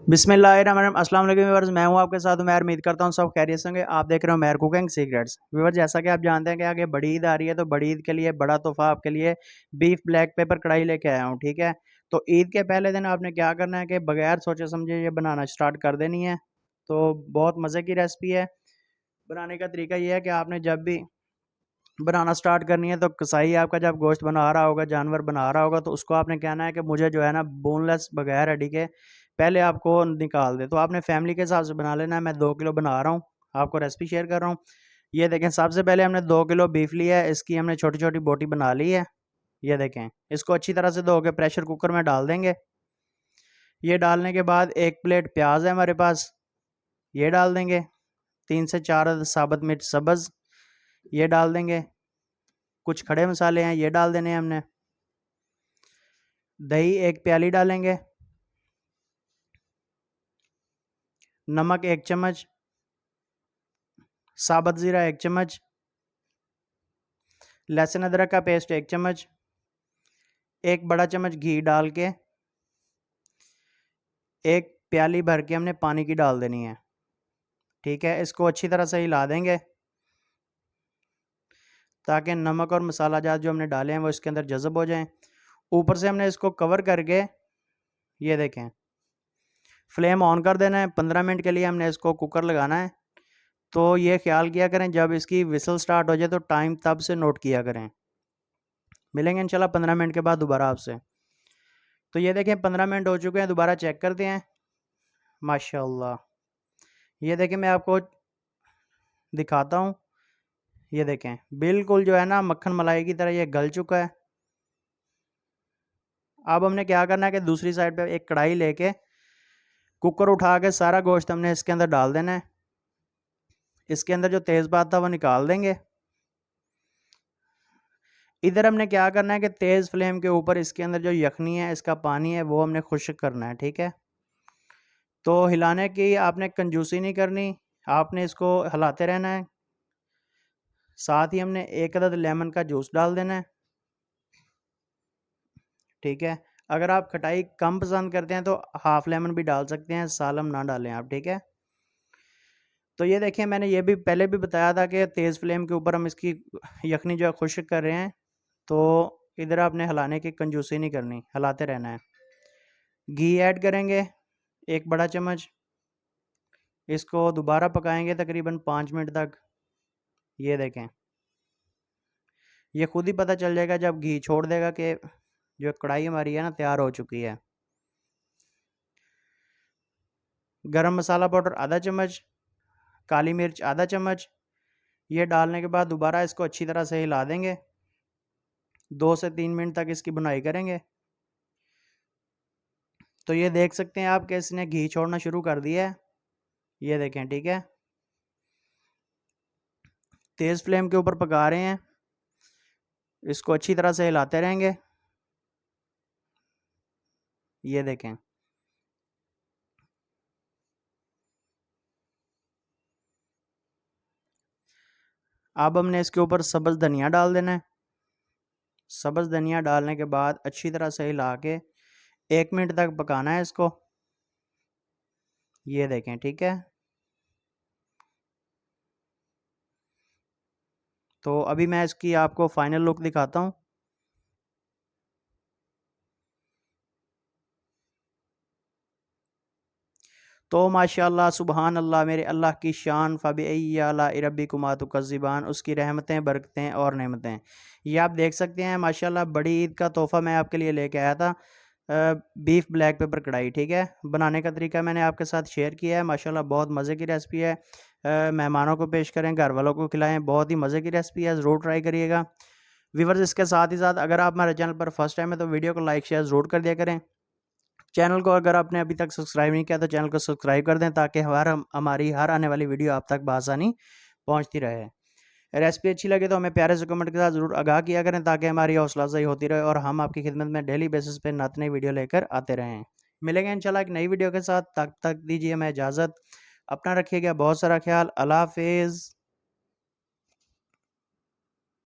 बिस्मिल्लाहिर्रहमानिर्रहीम। अस्सलाम वालेकुम व्यूअर्स, मैं हूं आपके साथ उमैर। उम्मीद करता हूं सब खैरियत से होंगे। आप देख रहे हो उमैर कुकिंग सीक्रेट्स। व्यूअर्स, जैसा कि आप जानते हैं कि आगे बड़ी ईद आ रही है, तो बड़ी ईद के लिए बड़ा तोहफा आपके लिए बीफ ब्लैक पेपर कढ़ाई लेके आया हूं। ठीक है, तो ईद के पहले दिन आपने क्या करना है कि बगैर सोचे समझे ये बनाना स्टार्ट कर देनी है। तो बहुत मज़े की रेसिपी है। बनाने का तरीका ये है कि आपने जब भी बनाना स्टार्ट करनी है, तो कसाई आपका जब गोश्त बना रहा होगा, जानवर बना रहा होगा, तो उसको आपने कहना है कि मुझे जो है ना बोनलेस बगैर हड्डी के पहले आपको निकाल दे। तो आपने फैमिली के हिसाब से बना लेना है। मैं 2 किलो बना रहा हूँ, आपको रेसिपी शेयर कर रहा हूँ। ये देखें, सबसे पहले हमने 2 किलो बीफ लिया है। इसकी हमने छोटी छोटी बोटी बना ली है। ये देखें, इसको अच्छी तरह से धो के प्रेशर कुकर में डाल देंगे। ये डालने के बाद 1 प्लेट प्याज है हमारे पास, ये डाल देंगे। 3 से 4 साबुत मिर्च सब्ज़ ये डाल देंगे। कुछ खड़े मसाले हैं, ये डाल देने हैं हमने। दही 1 प्याली डालेंगे। नमक 1 चम्मच। साबुत ज़ीरा 1 चम्मच। लहसुन अदरक का पेस्ट 1 चम्मच। 1 बड़ा चम्मच घी डाल के 1 प्याली भर के हमने पानी की डाल देनी है। ठीक है, इसको अच्छी तरह से हिला देंगे ताकि नमक और मसाला जात जो हमने डाले हैं वो इसके अंदर जज़ब हो जाएं। ऊपर से हमने इसको कवर करके, ये देखें, फ्लेम ऑन कर देना है। 15 मिनट के लिए हमने इसको कुकर लगाना है। तो ये ख्याल किया करें, जब इसकी विसल स्टार्ट हो जाए तो टाइम तब से नोट किया करें। मिलेंगे इंशाल्लाह 15 मिनट के बाद दोबारा आपसे। तो ये देखें 15 मिनट हो चुके हैं, दोबारा चेक करते हैं। माशाल्लाह, ये देखें, मैं आपको दिखाता हूँ। ये देखें, बिल्कुल जो है ना मक्खन मलाई की तरह ये गल चुका है। अब हमने क्या करना है कि दूसरी साइड पे एक कढ़ाई लेके कुकर उठा के सारा गोश्त हमने इसके अंदर डाल देना है। इसके अंदर जो तेज़पात था वो निकाल देंगे। इधर हमने क्या करना है कि तेज़ फ्लेम के ऊपर इसके अंदर जो यखनी है, इसका पानी है, वो हमने खुश्क करना है। ठीक है, तो हिलाने की आपने कंजूसी नहीं करनी, आपने इसको हिलाते रहना है। साथ ही हमने 1 अदद लेमन का जूस डाल देना है। ठीक है, अगर आप खटाई कम पसंद करते हैं तो हाफ लेमन भी डाल सकते हैं, सालम ना डालें आप। ठीक है, तो ये देखें, मैंने ये भी पहले भी बताया था कि तेज़ फ्लेम के ऊपर हम इसकी यखनी जो है खुश्क कर रहे हैं। तो इधर आपने हिलाने की कंजूसी नहीं करनी, हिलाते रहना है। घी ऐड करेंगे 1 बड़ा चम्मच। इसको दोबारा पकाएंगे तकरीबन 5 मिनट तक। ये देखें, ये खुद ही पता चल जाएगा जब घी छोड़ देगा कि जो कढ़ाई हमारी है ना तैयार हो चुकी है। गरम मसाला पाउडर आधा चम्मच, काली मिर्च आधा चम्मच, ये डालने के बाद दोबारा इसको अच्छी तरह से हिला देंगे। 2 से 3 मिनट तक इसकी भुनाई करेंगे। तो ये देख सकते हैं आप कि इसने घी छोड़ना शुरू कर दिया है। ये देखें, ठीक है, तेज़ फ्लेम के ऊपर पका रहे हैं, इसको अच्छी तरह से हिलाते रहेंगे। ये देखें, अब हमने इसके ऊपर सब्ज़ धनिया डाल देना है। सब्ज़ धनिया डालने के बाद अच्छी तरह से हिला के 1 मिनट तक पकाना है इसको। ये देखें, ठीक है, तो अभी मैं इसकी आपको फाइनल लुक दिखाता हूँ। तो माशाल्लाह सुबहान अल्लाह, मेरे अल्लाह की शान, फ़बिअय्यि आलाइ रब्बिकुमा तुकज़्ज़िबान, उसकी रहमतें, बरकतें और नेमतें। ये आप देख सकते हैं। माशाल्लाह, बड़ी ईद का तोहफ़ा मैं आपके लिए लेके आया था, बीफ ब्लैक पेपर कढ़ाई। ठीक है, बनाने का तरीका मैंने आपके साथ शेयर किया है। माशाल्लाह, बहुत मज़े की रेसिपी है। मेहमानों को पेश करें, घर वालों को खिलाएं, बहुत ही मज़े की रेसिपी है, ज़रूर ट्राई करिएगा। व्यूअर्स, इसके साथ ही साथ अगर आप हमारे चैनल पर फर्स्ट टाइम है तो वीडियो को लाइक शेयर ज़रूर कर दिया करें। चैनल को अगर आपने अभी तक सब्सक्राइब नहीं किया तो चैनल को सब्सक्राइब कर दें, ताकि हमारी हर आने वाली वीडियो आप तक बआसानी पहुंचती रहे। रेसिपी अच्छी लगे तो हमें प्यारे से कमेंट के साथ ज़रूर आगाह किया करें, ताकि हमारी हौसला अफजाई होती रहे और हम आपकी खिदमत में डेली बेसिस पे नई नई वीडियो लेकर आते रहें। मिलेंगे इंशाल्लाह एक नई वीडियो के साथ, तब तक दीजिए हमें इजाज़त। अपना रखिएगा बहुत सारा ख्याल। अल्लाह हाफिज़।